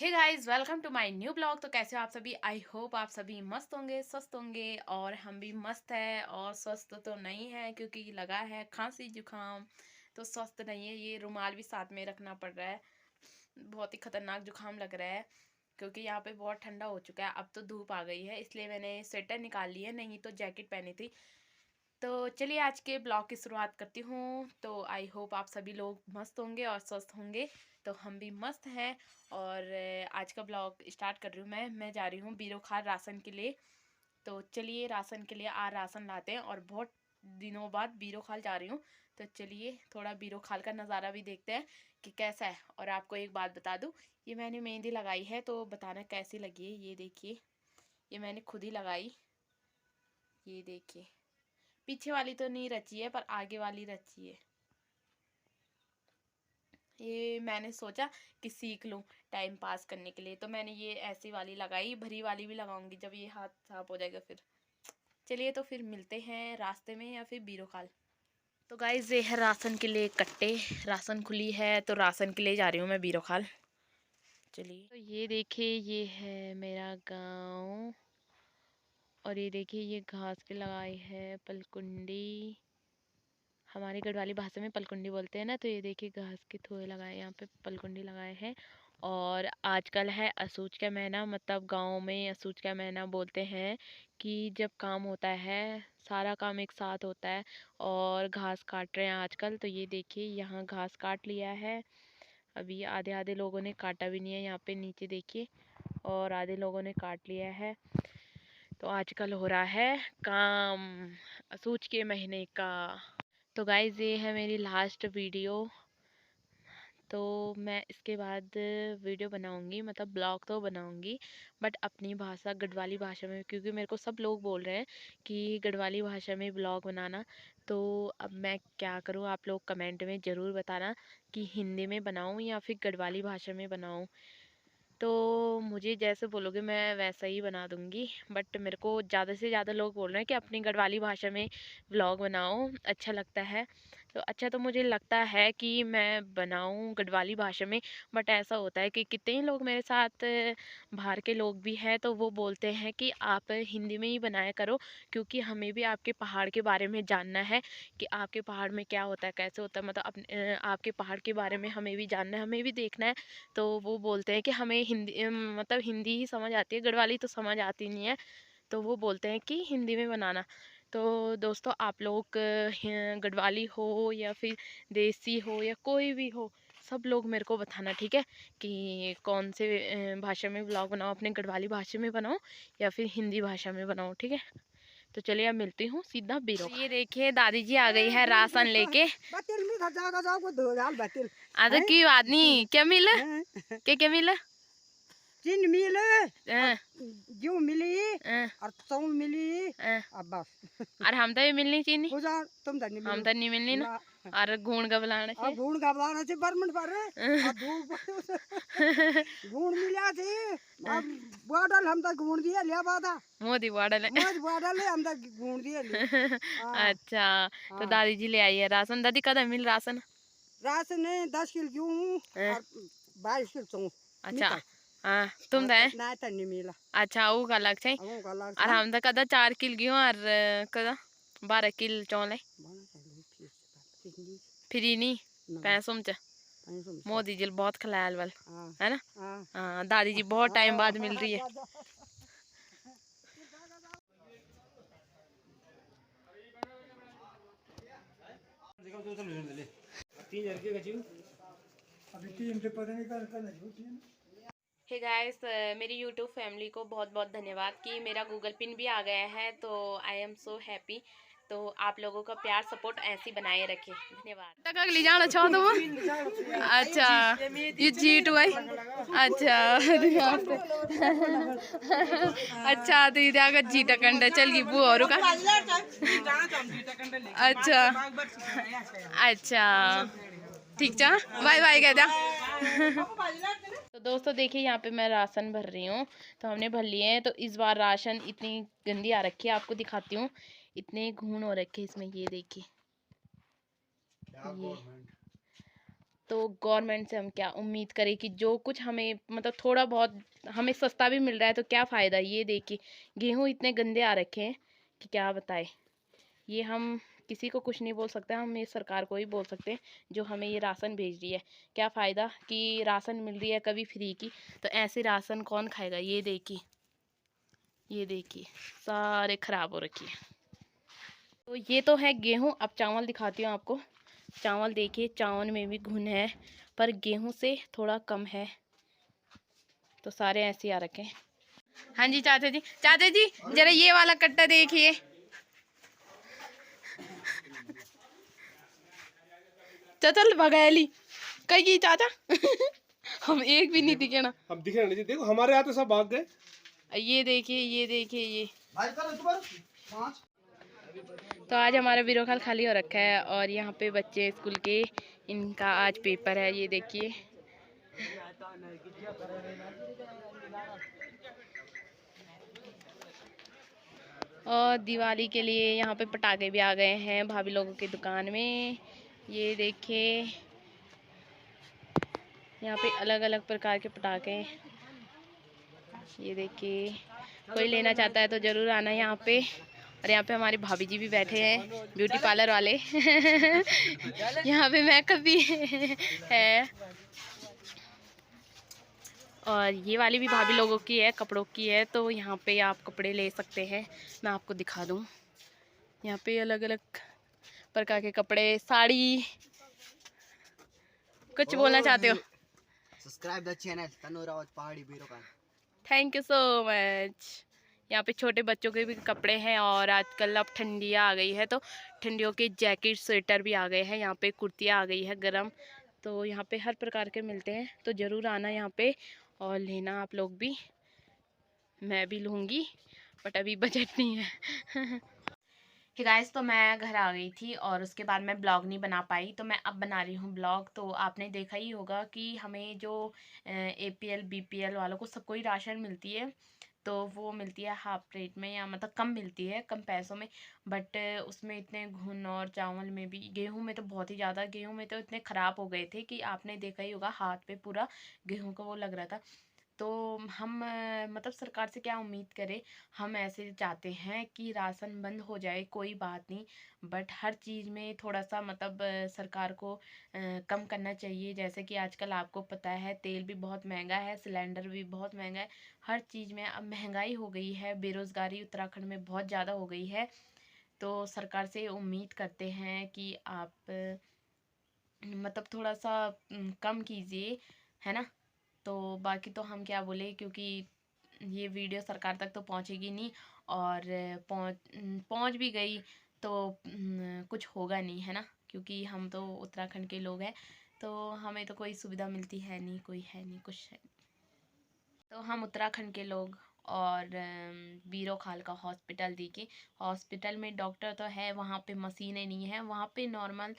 Hey guys, welcome to my new blog. तो कैसे हो आप सभी? आई होप आप सभी मस्त होंगे, स्वस्थ होंगे। और हम भी मस्त है और स्वस्थ तो नहीं है क्योंकि लगा है खांसी जुकाम। तो स्वस्थ नहीं है, ये रुमाल भी साथ में रखना पड़ रहा है। बहुत ही खतरनाक जुकाम लग रहा है क्योंकि यहाँ पे बहुत ठंडा हो चुका है। अब तो धूप आ गई है इसलिए मैंने स्वेटर निकाल ली है, नहीं तो जैकेट पहनी थी। तो चलिए आज के ब्लॉग की शुरुआत करती हूँ। तो आई होप आप सभी लोग मस्त होंगे और स्वस्थ होंगे। तो हम भी मस्त हैं। और आज का ब्लॉग स्टार्ट कर रही हूँ। मैं जा रही हूँ बीरोखार राशन के लिए। तो चलिए राशन के लिए राशन लाते हैं और बहुत दिनों बाद बीरोखाल जा रही हूँ। तो चलिए थोड़ा बीरोखाल का नज़ारा भी देखते हैं कि कैसा है। और आपको एक बात बता दूँ, ये मैंने मेहंदी लगाई है तो बताना कैसी लगी है। ये देखिए, ये मैंने खुद ही लगाई। ये देखिए, पीछे वाली तो नहीं रची है पर आगे वाली रची है। ये मैंने सोचा कि सीख लूँ टाइम पास करने के लिए, तो मैंने ये ऐसी वाली लगाई। भरी वाली भी लगाऊंगी जब ये हाथ साफ हो जाएगा फिर। चलिए तो फिर मिलते हैं रास्ते में या फिर बीरोखाल। तो गाइस ये है राशन के लिए कट्टे। राशन खुली है तो राशन के लिए जा रही हूँ मैं बीरोखाल। चलिए तो ये देखिए, ये है मेरा गांव। और ये देखिए, ये घास के लगाई है पलकुंडी। हमारी गढ़वाली भाषा में पलकुंडी बोलते हैं ना। तो ये देखिए घास के थोड़े लगाए, यहाँ पे पलकुंडी लगाए हैं। और आजकल है असूच का महीना, मतलब गांव में असूच का महीना बोलते हैं कि जब काम होता है, सारा काम एक साथ होता है। और घास काट रहे हैं आजकल। तो ये देखिए यहाँ घास काट लिया है। अभी आधे आधे लोगों ने काटा भी नहीं है, यहाँ पे नीचे देखिए। और आधे लोगों ने काट लिया है। तो आजकल हो रहा है काम असूच के महीने का। तो गाइज़ ये है मेरी लास्ट वीडियो। तो मैं इसके बाद वीडियो बनाऊंगी, मतलब ब्लॉग तो बनाऊंगी बट अपनी भाषा गढ़वाली भाषा में, क्योंकि मेरे को सब लोग बोल रहे हैं कि गढ़वाली भाषा में ब्लॉग बनाना। तो अब मैं क्या करूं, आप लोग कमेंट में ज़रूर बताना कि हिंदी में बनाऊं या फिर गढ़वाली भाषा में बनाऊं। तो मुझे जैसे बोलोगे मैं वैसा ही बना दूंगी। बट मेरे को ज़्यादा से ज़्यादा लोग बोल रहे हैं कि अपनी गढ़वाली भाषा में व्लॉग बनाओ, अच्छा लगता है। तो अच्छा तो मुझे लगता है कि मैं बनाऊं गढ़वाली भाषा में। बट ऐसा होता है कि कितने ही लोग मेरे साथ बाहर के लोग भी हैं तो वो बोलते हैं कि आप हिंदी में ही बनाया करो, क्योंकि हमें भी आपके पहाड़ के बारे में जानना है कि आपके पहाड़ में क्या होता है, कैसे होता है। मतलब अपने आपके पहाड़ के बारे में हमें भी जानना है, हमें भी देखना है। तो वो बोलते हैं कि हमें हिंदी मतलब हिंदी ही समझ आती है, गढ़वाली तो समझ आती नहीं है। तो वो बोलते हैं कि हिंदी में बनाना। तो दोस्तों आप लोग गढ़वाली हो या फिर देसी हो या कोई भी हो, सब लोग मेरे को बताना, ठीक है, कि कौन से भाषा में ब्लॉग बनाओ, अपने गढ़वाली भाषा में बनाओ या फिर हिंदी भाषा में बनाओ, ठीक है। तो चलिए अब मिलती हूँ सीधा बीरो। ये देखिए दादी जी आ गई है राशन लेके। आधा की आदमी क्या मिला, क्या क्या मिला? चीन मिले हाँ, गेहूं मिली हाँ, और चावल मिली हाँ। अब बस और हम तो ये मिलनी चीनी, पूजा तुम धन्य हम मिलो तो नहीं मिलनी ना। ला और घूण का बुलाने से अब गुण का बनाना से बरमंड पर अब धूप गुण मिला थे अब बॉडल हम तक गुण दिया लिया बाता मोदी बॉर्डर है। मज बॉडल है हम तक गुण दिया ले हाँ अच्छा, तो हाँ दादी जी ले आई है राशन। दादी कदम मिल राशन? राशन ने 10 किलो गेहूं हाँ, और 22 किलो चावल अच्छा। मिता हाँ तुम तो है। ना तन्नी मिला अच्छा वो का अलग छै। अब का लाग और था हम तो कदा 4 किल गेहूं और कदा 12 किल चौल है। बना चाहिए फिर फ्री नहीं ना पैसों में। पैसों मोदी जी बहुत खिलाया वाल, हाँ है ना। हाँ हाँ दादी जी बहुत टाइम बाद मिल रही है। हे गाइस, मेरी यूट्यूब फैमिली को बहुत बहुत धन्यवाद कि मेरा गूगल पिन भी आ गया है। तो आई एम सो हैप्पी। तो आप लोगों का प्यार सपोर्ट ऐसे ही बनाए रखें, धन्यवाद। तक अगली जाना चाहो तुम? अच्छा ये जीट हुआ है। अच्छा अच्छा तो ये अगर जीटा कंडा चल गई वो और का। अच्छा अच्छा ठीक चा, बाय बाय कहता। तो दोस्तों देखिए यहाँ पे मैं राशन भर रही हूँ। तो हमने भर लिए हैं। तो इस बार राशन इतनी गंदी आ रखी है, आपको दिखाती हूँ। इतने घून हो रखे इसमें, ये देखिए, ये तो गवर्नमेंट से हम क्या उम्मीद करें कि जो कुछ हमें मतलब थोड़ा बहुत हमें सस्ता भी मिल रहा है तो क्या फ़ायदा। ये देखिए गेहूँ इतने गंदे आ रखे हैं कि क्या बताएं। ये हम किसी को कुछ नहीं बोल सकते, हम ये सरकार को ही बोल सकते हैं जो हमें ये राशन भेज रही है। क्या फ़ायदा कि राशन मिल रही है कभी फ्री की, तो ऐसे राशन कौन खाएगा। ये देखिए सारे ख़राब हो रखे हैं। तो ये तो है गेहूँ। अब चावल दिखाती हूँ आपको। चावल देखिए, चावल में भी घुन है पर गेहूं से थोड़ा कम है। तो सारे ऐसे आ रखे हैं। हाँ जी चाचा जी, चाचा जी जरा ये वाला कट्टा देखिए। चाचा भगाली कहीं चाचा हम एक भी नहीं दिखे ना। हम दिखे नहीं, देखो हमारे यहाँ तो सब भाग गए। ये देखिए ये। तो आज हमारा बिरोखाल खाली हो रखा है और यहाँ पे बच्चे स्कूल के, इनका आज पेपर है। ये देखिए और दिवाली के लिए यहाँ पे पटाखे भी आ गए हैं भाभी लोगों की दुकान में। ये देखिए यहाँ पे अलग अलग प्रकार के पटाखे। ये देखिए कोई लेना चाहता है तो ज़रूर आना यहाँ पे। और यहाँ पे हमारे भाभी जी भी बैठे हैं, ब्यूटी पार्लर वाले यहाँ पे मेकअप भी है। और ये वाली भी भाभी लोगों की है, कपड़ों की है। तो यहाँ पे आप कपड़े ले सकते हैं। मैं आपको दिखा दूँ, यहाँ पे अलग अलग प्रकार के कपड़े, साड़ी। कुछ बोलना चाहते हो? Subscribe the channel Tanu Rawat Pahadi Birokhal. Thank you so much. यहाँ पे छोटे बच्चों के भी कपड़े हैं और आजकल अब ठंडियाँ आ गई है तो ठंडियों के जैकेट स्वेटर भी आ गए हैं। यहाँ पे कुर्तियाँ आ गई है गरम। तो यहाँ पे हर प्रकार के मिलते हैं, तो ज़रूर आना यहाँ पे और लेना आप लोग भी। मैं भी लूँगी बट अभी बजट नहीं है कि गाइस, तो मैं घर आ गई थी और उसके बाद मैं ब्लॉग नहीं बना पाई, तो मैं अब बना रही हूँ ब्लॉग। तो आपने देखा ही होगा कि हमें जो APL BPL वालों को सबको ही राशन मिलती है, तो वो मिलती है हाफ रेट में, या मतलब कम मिलती है, कम पैसों में। बट उसमें इतने घुन, और चावल में भी, गेहूं में तो बहुत ही ज़्यादा, गेहूं में तो इतने ख़राब हो गए थे कि आपने देखा ही होगा हाथ पे पूरा गेहूं का वो लग रहा था। तो हम मतलब सरकार से क्या उम्मीद करें। हम ऐसे चाहते हैं कि राशन बंद हो जाए, कोई बात नहीं, बट हर चीज़ में थोड़ा सा मतलब सरकार को कम करना चाहिए। जैसे कि आजकल आपको पता है तेल भी बहुत महंगा है, सिलेंडर भी बहुत महंगा है, हर चीज़ में अब महंगाई हो गई है, बेरोज़गारी उत्तराखंड में बहुत ज़्यादा हो गई है। तो सरकार से उम्मीद करते हैं कि आप मतलब थोड़ा सा कम कीजिए, है ना। तो बाकी तो हम क्या बोले, क्योंकि ये वीडियो सरकार तक तो पहुंचेगी नहीं, और पहुंच भी गई तो कुछ होगा नहीं, है ना, क्योंकि हम तो उत्तराखंड के लोग हैं, तो हमें तो कोई सुविधा मिलती है नहीं, कोई है नहीं, कुछ है नहीं। तो हम उत्तराखंड के लोग और बीरो खाल का हॉस्पिटल देखिए। हॉस्पिटल में डॉक्टर तो है, वहाँ पे मशीनें नहीं है, वहाँ पे नॉर्मल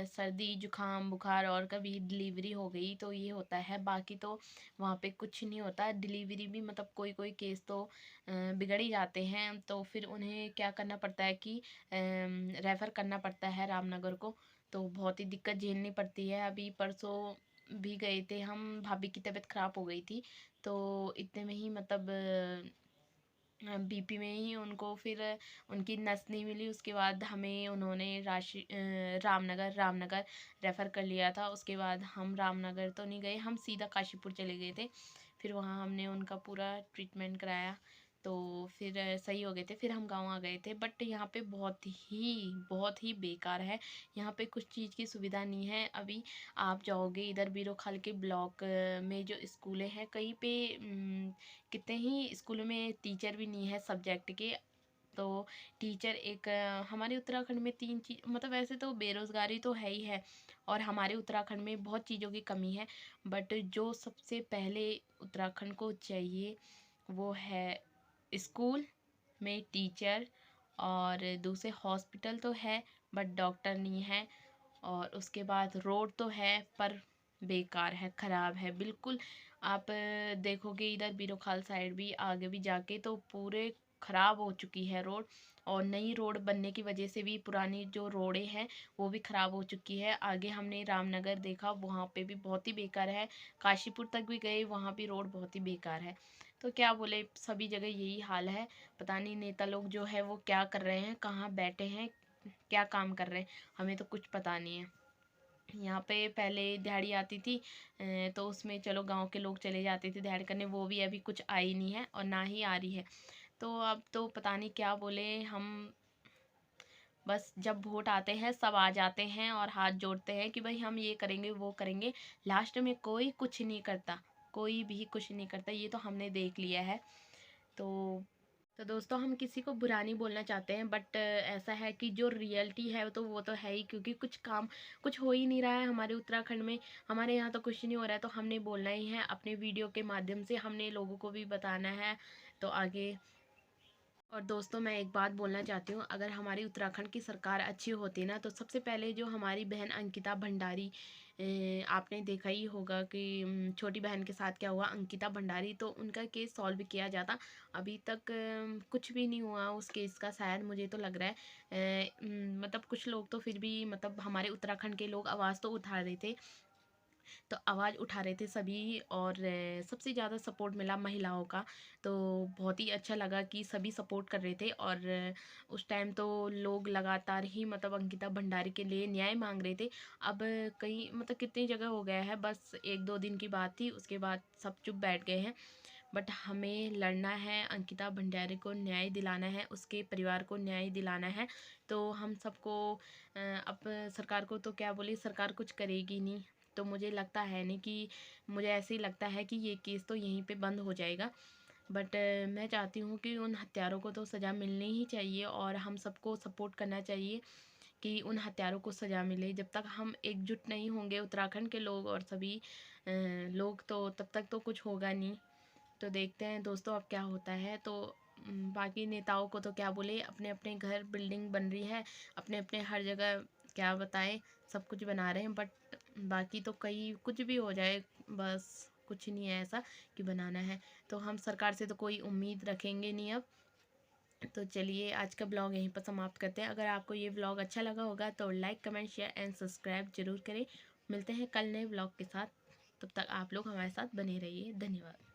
सर्दी जुकाम बुखार और कभी डिलीवरी हो गई तो ये होता है, बाकी तो वहाँ पे कुछ नहीं होता। डिलीवरी भी मतलब कोई कोई केस तो बिगड़ ही जाते हैं, तो फिर उन्हें क्या करना पड़ता है कि रेफ़र करना पड़ता है रामनगर को। तो बहुत ही दिक्कत झेलनी पड़ती है। अभी परसों भी गए थे हम, भाभी की तबीयत ख़राब हो गई थी, तो इतने में ही मतलब BP में ही उनको फिर उनकी नस नहीं मिली। उसके बाद हमें उन्होंने रामनगर रेफ़र कर लिया था। उसके बाद हम रामनगर तो नहीं गए, हम सीधा काशीपुर चले गए थे। फिर वहाँ हमने उनका पूरा ट्रीटमेंट कराया, तो फिर सही हो गए थे। फिर हम गाँव आ गए थे। बट यहाँ पे बहुत ही बेकार है, यहाँ पे कुछ चीज़ की सुविधा नहीं है। अभी आप जाओगे इधर बीरोखाल के ब्लॉक में जो स्कूलें हैं, कहीं पे कितने ही स्कूलों में टीचर भी नहीं है सब्जेक्ट के। तो टीचर एक हमारे उत्तराखंड में तीन चीज़, मतलब वैसे तो बेरोज़गारी तो है ही है और हमारे उत्तराखंड में बहुत चीज़ों की कमी है, बट जो सबसे पहले उत्तराखंड को चाहिए वो है स्कूल में टीचर, और दूसरे हॉस्पिटल तो है बट डॉक्टर नहीं है, और उसके बाद रोड तो है पर बेकार है, ख़राब है बिल्कुल। आप देखोगे इधर बीरोखाल साइड भी, आगे भी जाके, तो पूरे ख़राब हो चुकी है रोड, और नई रोड बनने की वजह से भी पुरानी जो रोडें हैं वो भी ख़राब हो चुकी है। आगे हमने रामनगर देखा, वहाँ पे भी बहुत ही बेकार है। काशीपुर तक भी गए, वहाँ भी रोड बहुत ही बेकार है। तो क्या बोले, सभी जगह यही हाल है। पता नहीं नेता लोग जो है वो क्या कर रहे हैं, कहाँ बैठे हैं, क्या काम कर रहे हैं, हमें तो कुछ पता नहीं है। यहाँ पे पहले दिहाड़ी आती थी, तो उसमें चलो गांव के लोग चले जाते थे दिहाड़ी करने, वो भी अभी कुछ आई नहीं है और ना ही आ रही है। तो अब तो पता नहीं क्या बोले हम। बस जब वोट आते हैं सब आ जाते हैं और हाथ जोड़ते हैं कि भाई हम ये करेंगे वो करेंगे, लास्ट में कोई कुछ नहीं करता, कोई भी कुछ नहीं करता, ये तो हमने देख लिया है। तो दोस्तों, हम किसी को बुरा नहीं बोलना चाहते हैं, बट ऐसा है कि जो रियलिटी है तो वो तो है ही, क्योंकि कुछ हो ही नहीं रहा है हमारे उत्तराखंड में। हमारे यहाँ तो कुछ नहीं हो रहा है, तो हमने बोलना ही है अपने वीडियो के माध्यम से, हमने लोगों को भी बताना है तो आगे। और दोस्तों, मैं एक बात बोलना चाहती हूँ, अगर हमारी उत्तराखंड की सरकार अच्छी होती ना, तो सबसे पहले जो हमारी बहन अंकिता भंडारी, आपने देखा ही होगा कि छोटी बहन के साथ क्या हुआ, अंकिता भंडारी, तो उनका केस सॉल्व किया जाता। अभी तक कुछ भी नहीं हुआ उस केस का, शायद मुझे तो लग रहा है। मतलब कुछ लोग तो फिर भी, मतलब हमारे उत्तराखंड के लोग आवाज़ तो उठा रहे थे, तो आवाज़ उठा रहे थे सभी, और सबसे ज़्यादा सपोर्ट मिला महिलाओं का। तो बहुत ही अच्छा लगा कि सभी सपोर्ट कर रहे थे, और उस टाइम तो लोग लगातार ही मतलब अंकिता भंडारी के लिए न्याय मांग रहे थे। अब कई मतलब कितनी जगह हो गया है, बस 1-2 दिन की बात थी, उसके बाद सब चुप बैठ गए हैं। बट हमें लड़ना है, अंकिता भंडारी को न्याय दिलाना है, उसके परिवार को न्याय दिलाना है। तो हम सबको अब सरकार को तो क्या बोले, सरकार कुछ करेगी नहीं, तो मुझे लगता है नहीं कि, मुझे ऐसे ही लगता है कि ये केस तो यहीं पे बंद हो जाएगा। बट मैं चाहती हूँ कि उन हत्यारों को तो सज़ा मिलनी ही चाहिए, और हम सबको सपोर्ट करना चाहिए कि उन हत्यारों को सज़ा मिले। जब तक हम एकजुट नहीं होंगे उत्तराखंड के लोग और सभी लोग, तो तब तक तो कुछ होगा नहीं। तो देखते हैं दोस्तों अब क्या होता है। तो बाकी नेताओं को तो क्या बोले, अपने अपने घर बिल्डिंग बन रही है, अपने अपने हर जगह क्या बताएं, सब कुछ बना रहे हैं, बट बाकी तो कहीं कुछ भी हो जाए, बस कुछ नहीं है ऐसा कि बनाना है। तो हम सरकार से तो कोई उम्मीद रखेंगे नहीं अब। तो चलिए, आज का ब्लॉग यहीं पर समाप्त करते हैं। अगर आपको ये ब्लॉग अच्छा लगा होगा तो like, comment, share and subscribe जरूर करें। मिलते हैं कल नए ब्लॉग के साथ, तब तक आप लोग हमारे साथ बने रहिए। धन्यवाद।